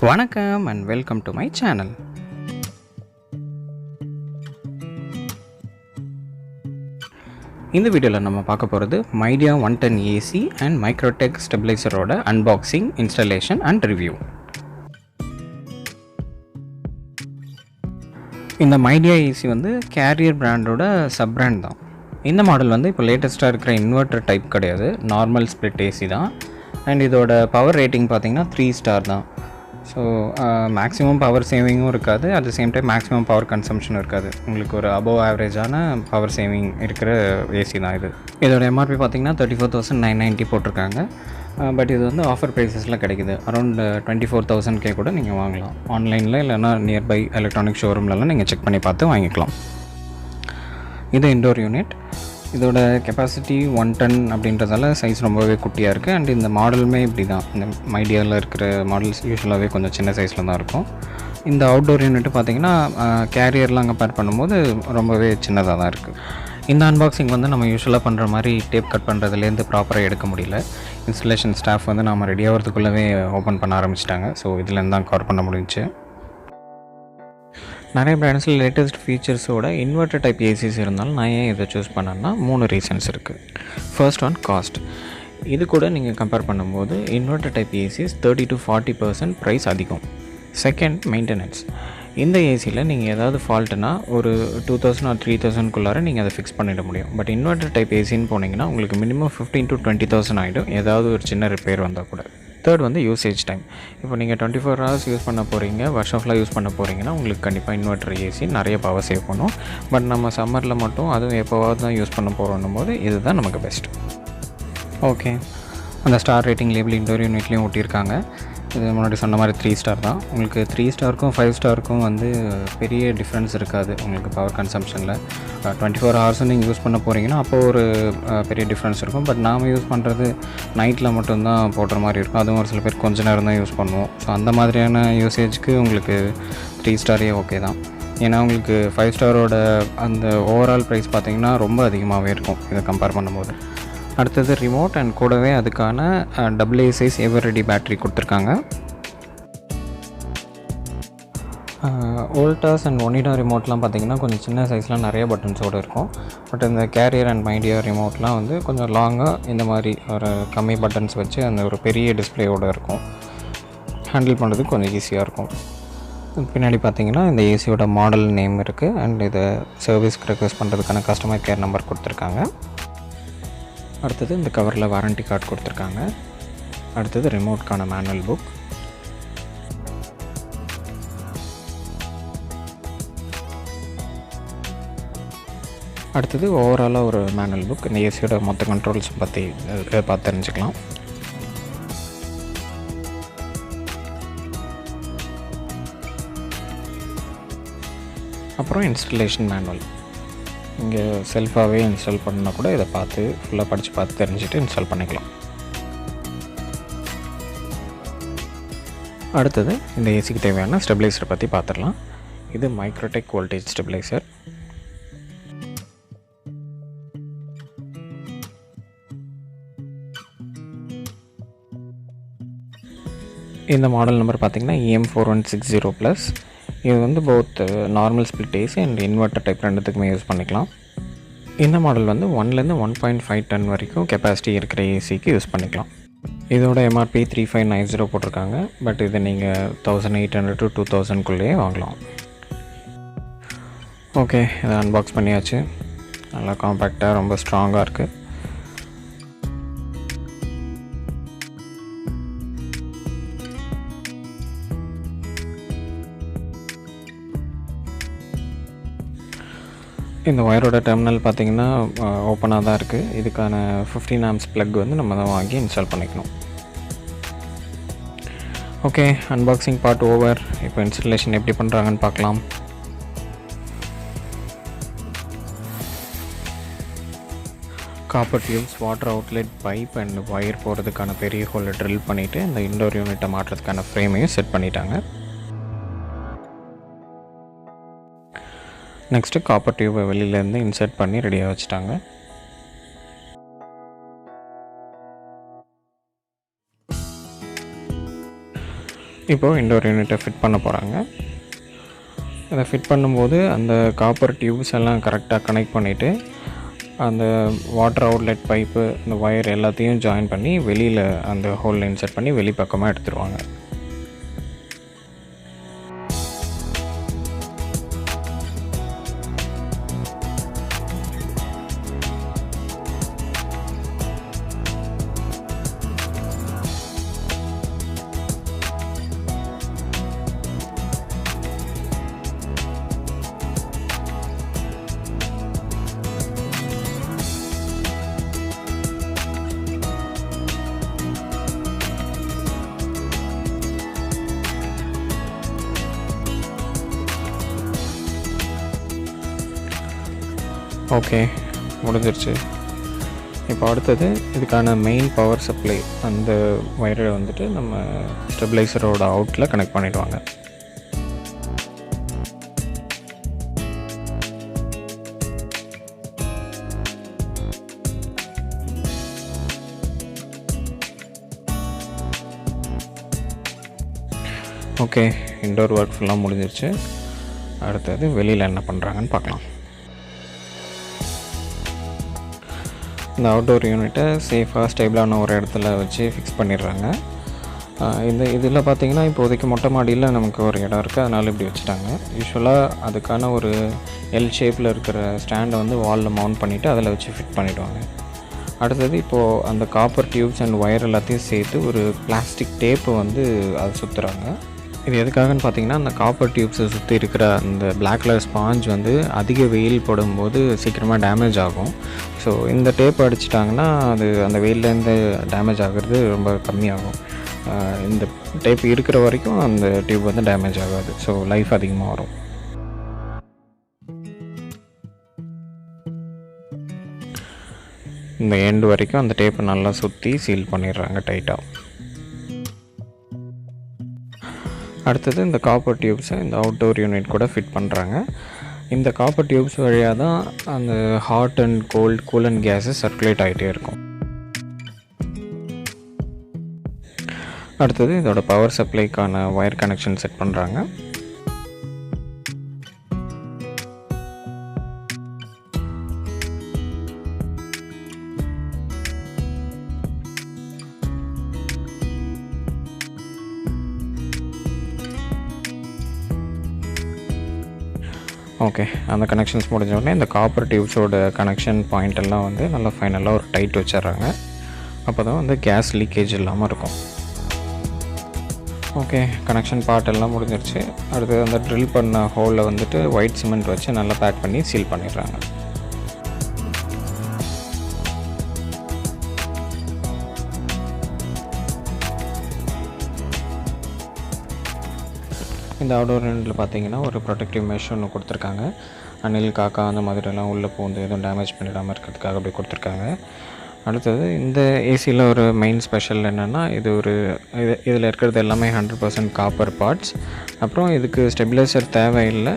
வணக்கம் and welcome to my channel. இந்த வீடியோவில் நம்ம பார்க்க போகிறது Midea 110 ஏசி அண்ட் Microtek ஸ்டெபிளைசரோட அன்பாக்சிங், இன்ஸ்டாலேஷன் அண்ட் ரிவ்யூ. இந்த Midea ஏசி வந்து கேரியர் பிராண்டோட சப் பிராண்ட் தான். இந்த மாடல் வந்து இப்போ லேட்டஸ்ட்டாக இருக்கிற இன்வெர்டர் டைப் கிடையாது, நார்மல் ஸ்ப்ளிட் ஏசி தான். அண்ட் இதோட பவர் ரேட்டிங் பார்த்திங்கன்னா 3 ஸ்டார் தான். ஸோ மேக்ஸிமம் பவர் சேவிங்கும் இருக்காது, at the same time maximum power கன்சம்ஷனும் இருக்காது. உங்களுக்கு ஒரு அபோவ் ஆவரேஜான பவர் சேவிங் இருக்கிற ஏசி தான் இது. இதோட எம்ஆர்பி பார்த்திங்கன்னா 34,990 போட்டிருக்காங்க. பட் இது வந்து ஆஃபர் ப்ரைஸஸில் கிடைக்குது. அரௌண்ட் 24,000 கூட நீங்கள் வாங்கலாம் ஆன்லைனில், இல்லைனா நியர்பை எலக்ட்ரானிக் ஷோரூம்லலாம் நீங்கள் செக் பண்ணி பார்த்து வாங்கிக்கலாம். இது இன்டோர் யூனிட். இதோட கெப்பாசிட்டி 110 அப்படின்றதால சைஸ் ரொம்பவே குட்டியாக இருக்குது. அண்ட் இந்த மாடலுமே இப்படி தான், இந்த மைடியாவில் இருக்கிற மாடல்ஸ் யூஸ்வலாகவே கொஞ்சம் சின்ன சைஸில் தான் இருக்கும். இந்த அவுட்டோர் யூனிட்டு பார்த்திங்கன்னா கேரியர்லாம் கம்பேர் பண்ணும்போது ரொம்பவே சின்னதாக தான் இருக்குது. இந்த அன்பாக்சிங் வந்து நம்ம யூஸ்வலாக பண்ணுற மாதிரி டேப் கட் பண்ணுறதுலேருந்து ப்ராப்பராக எடுக்க முடியல. இன்ஸ்டலேஷன் ஸ்டாஃப் வந்து நம்ம ரெடி ஆகிறதுக்குள்ளவே ஓப்பன் பண்ண ஆரம்பிச்சிட்டாங்க. ஸோ இதுலேருந்து தான் கவர் பண்ண முடிஞ்சிச்சு. நிறைய பிராண்ட்ஸில் லேட்டஸ்ட் ஃபீச்சர்ஸோட இன்வெர்டர் டைப் ஏசிஸ் இருந்தாலும் நான் ஏன் இதை சூஸ் பண்ணேன்னா 3 ரீசன்ஸ் இருக்குது. First one, cost. இது கூட நீங்கள் கம்பேர் பண்ணும்போது inverter type ACs 30 to 40% price அதிகம். Second, maintenance. இந்த ஏசியில் நீங்கள் ஏதாவது ஃபால்ட்டுனா ஒரு 2,000 or 3,000 நீங்கள் அதை ஃபிக்ஸ் பண்ணிட முடியும். பட் இன்வெர்டர் டைப் ஏசின்னு போனீங்கன்னா உங்களுக்கு மினிமம் 15 to 20,000 ஆகிடும், ஏதாவது ஒரு சின்ன ரிப்பேர் வந்தால் கூட. தேர்ட் வந்து யூசேஜ் டைம். இப்போ நீங்கள் 24 hours யூஸ் பண்ண போகிறீங்க, வருஷம் ஃபுல்லாக யூஸ் பண்ண போகிறீங்கன்னா உங்களுக்கு கண்டிப்பாக இன்வெர்டர் ஏசி நிறைய பவர் சேவ் பண்ணும். பட் நம்ம சம்மரில் மட்டும் அதுவும் எப்போவாவது தான் யூஸ் பண்ண போகிறோன்னும் போது இதுதான் நமக்கு பெஸ்ட். ஓகே, அந்த ஸ்டார் ரேட்டிங் லேபிள் இன்டோர் யூனிட்லேயும் ஒட்டியிருக்காங்க. இது முன்னாடி சொன்ன மாதிரி 3 ஸ்டார் தான். உங்களுக்கு 3 ஸ்டாருக்கும் 5 ஸ்டாருக்கும் வந்து பெரிய டிஃப்ரென்ஸ் இருக்காது உங்களுக்கு பவர் கன்சம்ஷனில். 24 hours நீங்கள் யூஸ் பண்ண போகிறீங்கன்னா அப்போது ஒரு பெரிய டிஃப்ரென்ஸ் இருக்கும். பட் நாம் யூஸ் பண்ணுறது நைட்டில் மட்டும்தான் போடுற மாதிரி இருக்கும். அதுவும் ஒரு சில பேர் கொஞ்ச நேரம் தான் யூஸ் பண்ணுவோம். ஸோ அந்த மாதிரியான யூசேஜ்க்கு உங்களுக்கு 3 ஸ்டாரே ஓகே தான். ஏன்னா உங்களுக்கு 5 ஸ்டாரோட அந்த ஓவரால் ப்ரைஸ் பார்த்திங்கன்னா ரொம்ப அதிகமாகவே இருக்கும் இதை கம்பேர் பண்ணும்போது. அடுத்தது ரிமோட், அண்ட் கூடவே அதுக்கான AA சைஸ் எவர் ரெடி பேட்ரி கொடுத்துருக்காங்க. வோல்டாஸ் அண்ட் ஒனிடா ரிமோட்லாம் பார்த்திங்கன்னா கொஞ்சம் சின்ன சைஸ்லாம் நிறைய பட்டன்ஸோடு இருக்கும். பட் இந்த கேரியர் அண்ட் மைடியா ரிமோட்லாம் வந்து கொஞ்சம் லாங்காக இந்த மாதிரி ஒரு கம்மி பட்டன்ஸ் வச்சு அந்த ஒரு பெரிய டிஸ்பிளேயோடு இருக்கும். ஹேண்டில் பண்ணுறதுக்கு கொஞ்சம் ஈஸியாக இருக்கும். பின்னாடி பார்த்திங்கன்னா இந்த ஏசியோட மாடல் நேம் இருக்குது. அண்ட் இதை சர்வீஸ்க்கு ரெக்வெஸ்ட் பண்ணுறதுக்கான கஸ்டமர் கேர் நம்பர் கொடுத்துருக்காங்க. அடுத்தது இந்த கவரில் வாரண்டி கார்டு கொடுத்துருக்காங்க. அடுத்தது ரிமோட்கான மேனுவல் புக். அடுத்தது ஓவராலாக ஒரு மேனுவல் புக். இந்த ஏசியோட மொத்த கண்ட்ரோல்ஸ் பற்றி பார்த்து தெரிஞ்சுக்கலாம். அப்புறம் இன்ஸ்டலேஷன் மேனுவல். இங்கே செல்ஃபாகவே இன்ஸ்டால் பண்ணால் கூட இதை பார்த்து ஃபுல்லாக படித்து பார்த்து தெரிஞ்சுட்டு இன்ஸ்டால் பண்ணிக்கலாம். அடுத்தது இந்த ஏசிக்கு தேவையான ஸ்டெபிளைசரை பற்றி பார்த்துடலாம். இது மைக்ரோடெக் வோல்டேஜ் ஸ்டெபிளைசர். இந்த மாடல் நம்பர் பார்த்திங்கன்னா EM4160+. இது வந்து both normal split AC and inverter type ரெண்டுத்துக்குமே யூஸ் பண்ணிக்கலாம். இந்த மாடல் வந்து 1லேருந்து 1.5 ton வரைக்கும் கெப்பாசிட்டி இருக்கிற ஏசிக்கு யூஸ் பண்ணிக்கலாம். இதோட எம்ஆர்பி 3590 போட்டிருக்காங்க. பட் இதை நீங்கள் 1,800 to 2,000 வாங்கலாம். ஓகே, இதை அன்பாக்ஸ் பண்ணியாச்சு. நல்லா காம்பேக்டாக ரொம்ப ஸ்ட்ராங்காக இருக்குது. இந்த ஒயரோட டெர்மினல் பார்த்திங்கன்னா ஓப்பனாக தான் இருக்குது. இதுக்கான 15 amps ப்ளக் வந்து நம்ம தான் வாங்கி இன்ஸ்டால் பண்ணிக்கணும். Okay, unboxing part over. இப்போ இன்ஸ்டலேஷன் எப்படி பண்ணுறாங்கன்னு பார்க்கலாம். Copper tubes, water outlet pipe and wire போகிறதுக்கான பெரிய ஹோலை ட்ரில் பண்ணிவிட்டு இந்த இன்டோர் யூனிட்டை மாட்டுறதுக்கான ஃப்ரேமையும் செட் பண்ணிட்டாங்க. நெக்ஸ்ட்டு காப்பர் டியூபை வெளியிலேருந்து இன்சர்ட் பண்ணி ரெடியாக வச்சுட்டாங்க. இப்போது இன்டோர் யூனிட்டை ஃபிட் பண்ண போகிறாங்க. அதை ஃபிட் பண்ணும்போது அந்த காப்பர் டியூப்ஸ் எல்லாம் கரெக்டாக கனெக்ட் பண்ணிவிட்டு அந்த வாட்டர் அவுட்லெட் பைப்பு அந்த ஒயர் எல்லாத்தையும் ஜாயின் பண்ணி வெளியில் அந்த ஹோலில் இன்சர்ட் பண்ணி வெளிப்பக்கமாக எடுத்துருவாங்க. ஓகே, முடிஞ்சிருச்சு. இப்போ அடுத்தது இதுக்கான மெயின் பவர் சப்ளை அந்த ஒயரை வந்துட்டு நம்ம ஸ்டெபிளைசரோட அவுட்டில் கனெக்ட் பண்ணிடுவாங்க. ஓகே, இன்டோர் ஒர்க் ஃபுல்லாக முடிஞ்சிருச்சு. அடுத்தது வெளியில் என்ன பண்ணுறாங்கன்னு பார்க்கலாம். இந்த அவுட்டோர் யூனிட்டை சேஃபாக ஸ்டேபிளான ஒரு இடத்துல வச்சு ஃபிக்ஸ் பண்ணிடுறாங்க. இதில் பார்த்திங்கன்னா இப்போதைக்கு மொட்டை மாடியில் நமக்கு ஒரு இடம் இருக்குது, அதனால் இப்படி வச்சுட்டாங்க. யூஸ்வலாக அதுக்கான ஒரு எல் ஷேப்பில் இருக்கிற ஸ்டாண்டை வந்து வாலில் மவுண்ட் பண்ணிவிட்டு அதில் வச்சு ஃபிட் பண்ணிவிடுவாங்க. அடுத்தது இப்போது அந்த காப்பர் டியூப்ஸ் அண்ட் ஒயர் எல்லாத்தையும் சேர்த்து ஒரு பிளாஸ்டிக் டேப்பு வந்து அதை சுற்றுறாங்க. இது எதுக்காகன்னு பார்த்தீங்கன்னா, அந்த காப்பர் டியூப்ஸை சுற்றி இருக்கிற அந்த பிளாக் கலர் ஸ்பாஞ்ச் வந்து அதிக வெயில் போடும்போது சீக்கிரமாக டேமேஜ் ஆகும். ஸோ இந்த டேப் அடிச்சிட்டாங்கன்னா அது அந்த வெயிலேருந்து டேமேஜ் ஆகிறது ரொம்ப கம்மியாகும். இந்த டேப் இருக்கிற வரைக்கும் அந்த டியூப் வந்து டேமேஜ் ஆகாது. ஸோ லைஃப் அதிகமாக வரும். இந்த எண்டு வரைக்கும் அந்த டேப்பை நல்லா சுற்றி சீல் பண்ணிடுறாங்க டைட்டாக. அடுத்தது இந்த காப்பர் டியூப்ஸை இந்த அவுட்டோர் யூனிட் கூட ஃபிட் பண்ணுறாங்க. இந்த காப்பர் டியூப்ஸ் வழியாக தான் அந்த hot and cold coolant gases circulate ஆகிட்டே இருக்கும். அடுத்தது இதோட பவர் சப்ளைக்கான ஒயர் கனெக்ஷன் செட் பண்ணுறாங்க. ஓகே, அந்த கனெக்ஷன்ஸ் முடிஞ்சோடனே இந்த காப்பர் டியூப்ஸோட கனெக்ஷன் பாயிண்ட் எல்லாம் வந்து நல்லா ஃபைனலாக ஒரு டைட் வச்சிட்றாங்க. அப்போ தான் வந்து கேஸ் லீக்கேஜ் இல்லாமல் இருக்கும். ஓகே, கனெக்ஷன் பார்ட் எல்லாம் முடிஞ்சிருச்சு. அடுத்து அந்த ட்ரில் பண்ண ஹோலில் வந்துட்டு ஒயிட் சிமெண்ட் வச்சு நல்லா பேக் பண்ணி சீல் பண்ணிடுறாங்க. இந்த அவுட்டோர் யூனிட்டில் பார்த்தீங்கன்னா ஒரு ப்ரொடெக்டிவ் மெஷ் ஒன்று கொடுத்துருக்காங்க. அணில், காக்கா அந்த மாதிரிலாம் உள்ளே பூந்து எதுவும் டேமேஜ் பண்ணிடாமல் இருக்கிறதுக்காக அப்படி கொடுத்துருக்காங்க. அடுத்தது இந்த ஏசியில் ஒரு மெயின் ஸ்பெஷல் என்னென்னா, இதில் இருக்கிறது எல்லாமே 100% காப்பர் பார்ட்ஸ். அப்புறம் இதுக்கு ஸ்டெபிளைசர் தேவையில்லை.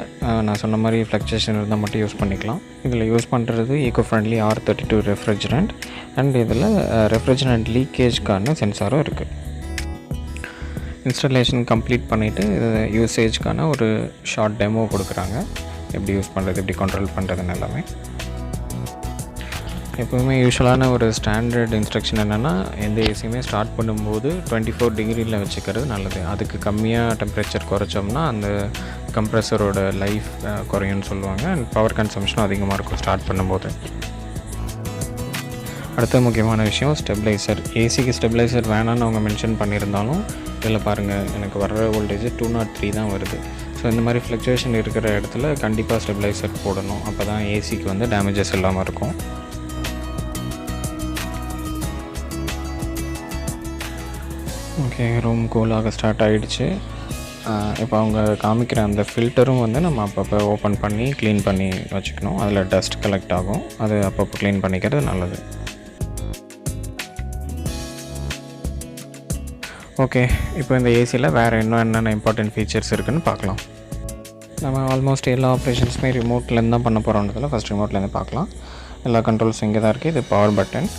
நான் சொன்ன மாதிரி ஃப்ளக்சுவேஷன் இருந்தால் மட்டும் யூஸ் பண்ணிக்கலாம். இதில் யூஸ் பண்ணுறது eco friendly R32 refrigerant and இதில் ரெஃப்ரிஜரண்ட் லீக்கேஜ்க்கான சென்சாரும் இருக்குது. இன்ஸ்டாலேஷன் கம்ப்ளீட் பண்ணிவிட்டு இது யூசேஜ்க்கான ஒரு ஷார்ட் டெமோ கொடுக்குறாங்க. எப்படி யூஸ் பண்ணுறது, எப்படி கண்ட்ரோல் பண்ணுறதுன்னு எல்லாமே. எப்போவுமே யூஸ்வலான ஒரு ஸ்டாண்டர்ட் இன்ஸ்ட்ரக்ஷன் என்னென்னா, எந்த ஏசியுமே ஸ்டார்ட் பண்ணும்போது 24 டிகிரியில் வச்சுக்கிறது நல்லது. அதுக்கு கம்மியாக டெம்பரேச்சர் குறைச்சோம்னா அந்த கம்ப்ரெசரோட லைஃப் குறையும்னு சொல்லுவாங்க. அண்ட் பவர் கன்சம்ஷனும் அதிகமாக இருக்கும் ஸ்டார்ட் பண்ணும்போது. அடுத்த முக்கியமான விஷயம் ஸ்டெபிளைசர். ஏசிக்கு ஸ்டெபிளைசர் வேணான்னு அவங்க மென்ஷன் பண்ணியிருந்தாலும் இதில் பாருங்கள், எனக்கு வர்ற வோல்டேஜ் 203 தான் வருது. ஸோ இந்த மாதிரி ஃப்ளக்சுவேஷன் இருக்கிற இடத்துல கண்டிப்பாக ஸ்டெபிளைசர் போடணும். அப்போ தான் ஏசிக்கு வந்து டேமேஜஸ் இல்லாமல் இருக்கும். ஓகே, ரூம் கூலாக ஸ்டார்ட் ஆகிடுச்சு. இப்போ அவங்க காமிக்கிற அந்த ஃபில்டரும் வந்து நம்ம அப்பப்போ ஓப்பன் பண்ணி க்ளீன் பண்ணி வச்சுக்கணும். அதில் டஸ்ட் கலெக்ட் ஆகும். அது அப்பப்போ க்ளீன் பண்ணிக்கிறது நல்லது. ஓகே, இப்போ இந்த ஏசியில் வேறு இன்னும் என்னென்ன இம்பார்ட்டன்ட் ஃபீச்சர்ஸ் இருக்குதுன்னு பார்க்கலாம். நம்ம ஆல்மோஸ்ட் எல்லா ஆப்ரேஷன்ஸுமே ரிமோட்லேருந்து தான் பண்ண போகிறோன்றதில் ஃபஸ்ட் ரிமோட்லேருந்து பார்க்கலாம். எல்லா கண்ட்ரோல்ஸும் இங்கே தான் இருக்குது. இது பவர் பட்டன்.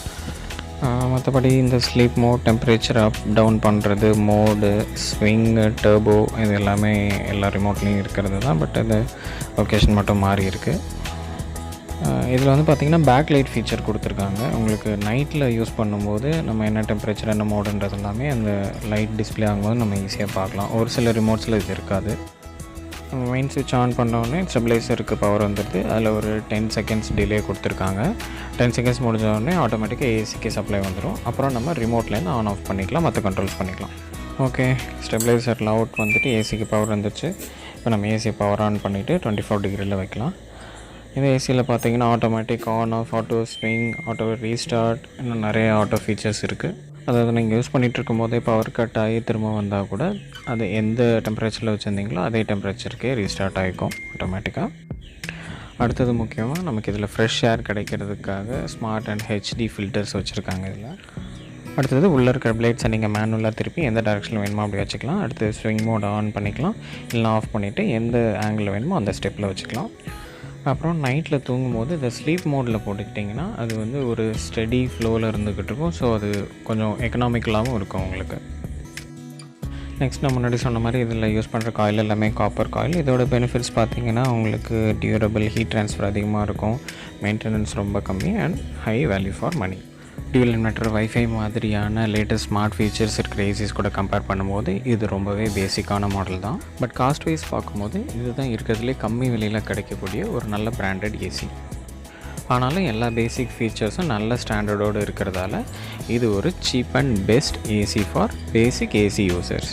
மற்றபடி இந்த sleep mode, temperature up down பண்ணுறது, மோடு, ஸ்விங்கு, டர்போ இது எல்லாமே எல்லா ரிமோட்லேயும் இருக்கிறது தான். பட் அது லொக்கேஷன் மட்டும் மாறி இருக்குது. இதில் வந்து பார்த்திங்கன்னா பேக் லைட் ஃபீச்சர் கொடுத்துருக்காங்க. உங்களுக்கு நைட்டில் யூஸ் பண்ணும்போது நம்ம என்ன டெம்பரேச்சர் என்ன மோடுன்றது எல்லாமே அந்த லைட் டிஸ்பிளே ஆகும்போது நம்ம ஈஸியாக பார்க்கலாம். ஒரு சில ரிமோட்ஸில் இது இருக்காது. நம்ம மெயின் ஸ்விட்ச் ஆன் பண்ணோடனே ஸ்டெபிளைசருக்கு பவர் வந்துடுது. அதில் ஒரு 10 செகண்ட்ஸ் டிலே கொடுத்துருக்காங்க. 10 செகண்ட்ஸ் முடிஞ்ச உடனே ஆட்டோமேட்டிக்காக ஏசிக்கு சப்ளை வந்துடும். அப்புறம் நம்ம ரிமோட்லேருந்து ஆன் ஆஃப் பண்ணிக்கலாம், மற்ற கண்ட்ரோல்ஸ் பண்ணிக்கலாம். ஓகே, ஸ்டெபிளைசரில் அவுட் வந்துட்டு ஏசிக்கு பவர் வந்துடுச்சு. இப்போ நம்ம ஏசி பவர் ஆன் பண்ணிவிட்டு 24 டிகிரியில் வைக்கலாம். இந்த ஏசியில் பார்த்தீங்கன்னா automatic on off, auto swing, auto restart, இன்னும் நிறைய ஆட்டோ ஃபீச்சர்ஸ் இருக்குது. அதாவது நீங்கள் யூஸ் பண்ணிகிட்டு இருக்கும் போதே பவர் கட் ஆகி திரும்ப வந்தால் கூட அது எந்த டெம்பரேச்சரில் வச்சுருந்தீங்களோ அதே டெம்பரேச்சருக்கே ரீஸ்டார்ட் ஆகிக்கும் ஆட்டோமேட்டிக்காக. அடுத்தது முக்கியமாக நமக்கு இதில் ஃப்ரெஷ் ஏர் கிடைக்கிறதுக்காக ஸ்மார்ட் அண்ட் ஹெச்டி ஃபில்டர்ஸ் வச்சுருக்காங்க இதில். அடுத்தது உள்ளே இருக்கிற பிளேட்ஸை நீங்கள் மேனுவலாக திருப்பி எந்த டேரெக்ஷனில் வேணுமோ அப்படி வச்சுக்கலாம். அடுத்து ஸ்விங் மோட் ஆன் பண்ணிக்கலாம், இல்லை ஆஃப் பண்ணிவிட்டு எந்த ஆங்கிளில் வேணுமோ அந்த ஸ்டெப்பில் வச்சுக்கலாம். அப்புறம் நைட்டில் தூங்கும்போது இதை ஸ்லீப் மோடில் போட்டுக்கிட்டிங்கன்னா அது வந்து ஒரு ஸ்டெடி ஃப்ளோவில் இருந்துக்கிட்டு இருக்கும். ஸோ அது கொஞ்சம் எக்கனாமிக்கலாகவும் இருக்கும் உங்களுக்கு. நெக்ஸ்ட் நான் முன்னாடி சொன்ன மாதிரி இதில் யூஸ் பண்ணுற காயில் எல்லாமே காப்பர் காயில். இதோட பெனிஃபிட்ஸ் பார்த்திங்கன்னா உங்களுக்கு டியூரபிள், ஹீட் ட்ரான்ஸ்ஃபர் அதிகமாக இருக்கும், மெயின்டெனன்ஸ் ரொம்ப கம்மி and high value for money. Dual inverter, wifi மாதிரியான லேட்டஸ்ட் ஸ்மார்ட் ஃபீச்சர்ஸ் இருக்கிற ஏசிஸ் கூட கம்பேர் பண்ணும்போது இது ரொம்பவே பேசிக்கான மாடல் தான். பட் காஸ்ட் வைஸ் பார்க்கும்போது இதுதான் இருக்கிறதுலே கம்மி விலையில் கிடைக்கக்கூடிய ஒரு நல்ல பிராண்டட் ஏசி. ஆனாலும் எல்லா பேசிக் ஃபீச்சர்ஸும் நல்ல ஸ்டாண்டர்டோடு இருக்கிறதால இது ஒரு cheap and best AC for basic AC users.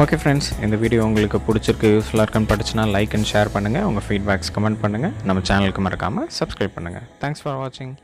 Okay friends, இந்த வீடியோ உங்களுக்கு பிடிச்சிருக்கு, யூஸ்ஃபுல்லாக இருக்குன்னு படிச்சுன்னா லைக் அண்ட் ஷேர் பண்ணுங்கள். உங்கள் ஃபீட்பேக்ஸ் கமெண்ட் பண்ணுங்கள். நம்ம சேனலுக்கு மறக்காமல் சப்ஸ்கிரைப் பண்ணுங்கள். தேங்க்ஸ் ஃபார் வாட்சிங்.